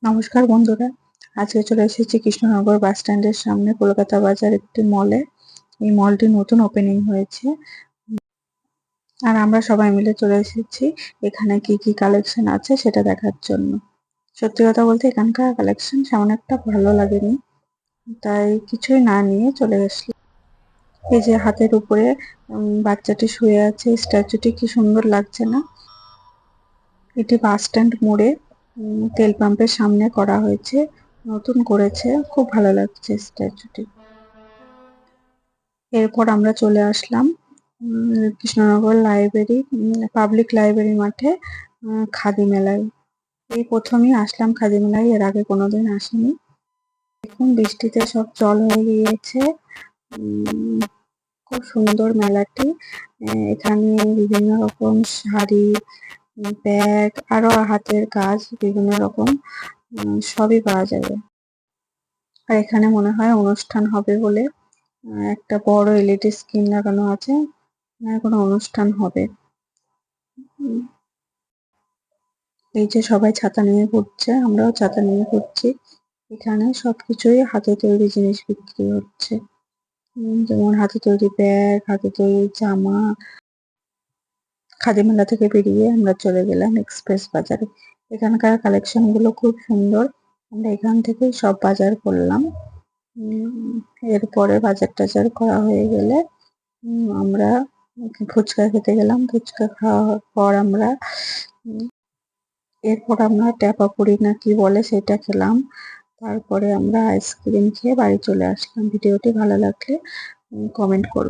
নমস্কার বন্ধুরা, আজকে চলে এসেছি কৃষ্ণনগর বাস স্ট্যান্ডের সামনে কলকাতা বাজার একটি মলে। এই মলটি নতুন ওপেনিং হয়েছে আর আমরা সবাই মিলে চলে এসেছি এখানে কি কি কালেকশন আছে সেটা দেখার জন্য। সত্যি কথা বলতে এখানকার কালেকশন তেমন একটা ভালো লাগেনি, তাই কিছুই না নিয়ে চলে গেছি। এই যে হাতের উপরে বাচ্চাটি শুয়ে আছে, স্ট্যাচুটি কি সুন্দর লাগছে না? এটি বাস স্ট্যান্ড মোড়ে তেল পাম্পের সামনে করা হয়েছে, নতুন করেছে, খুব ভালো লাগছে স্ট্যাচুটি। এরপর আমরা চলে আসলাম কৃষ্ণনগর লাইব্রেরি পাবলিক লাইব্রেরি মাঠে খাদি মেলায়। এই প্রথমই আসলাম খাদি মেলায়, এর আগে কোনোদিন আসিনি। দেখুন বৃষ্টিতে সব জল হয়ে গিয়েছে। খুব সুন্দর মেলাটি। এখানে বিভিন্ন রকম শাড়ি, ব্যাগ, আরো হাতের কাজ বিভিন্ন রকম সবই পাওয়া যাবে। আর এখানে মনে হয় অনুষ্ঠান হবে বলে একটা বড় এলইডি স্ক্রিন লাগানো আছে, কোনো অনুষ্ঠান হবে। এই যে সবাই ছাতা নিয়ে ঘুরছে, আমরাও ছাতা নিয়ে ঘুরছি। এখানে সবকিছুই হাতে তৈরি জিনিস বিক্রি হচ্ছে, যেমন হাতে তৈরি ব্যাগ, হাতে তৈরি জামা। খাদি মেলা থেকে বেরিয়ে আমরা চলে গেলাম এক্সপ্রেস বাজারে। এখানকার কালেকশন গুলো খুব সুন্দর, আমরা এখান থেকে সব বাজার করলাম। এরপরে বাজার টাজার করা হয়ে গেলে আমরা ফুচকা খেতে গেলাম। ফুচকা খাওয়ার পর এরপর আমরা ট্যাপাপুরি না কি বলে সেটা খেলাম। তারপরে আমরা আইসক্রিম খেয়ে বাড়ি চলে আসলাম। ভিডিওটি ভালো লাগলে কমেন্ট করবেন।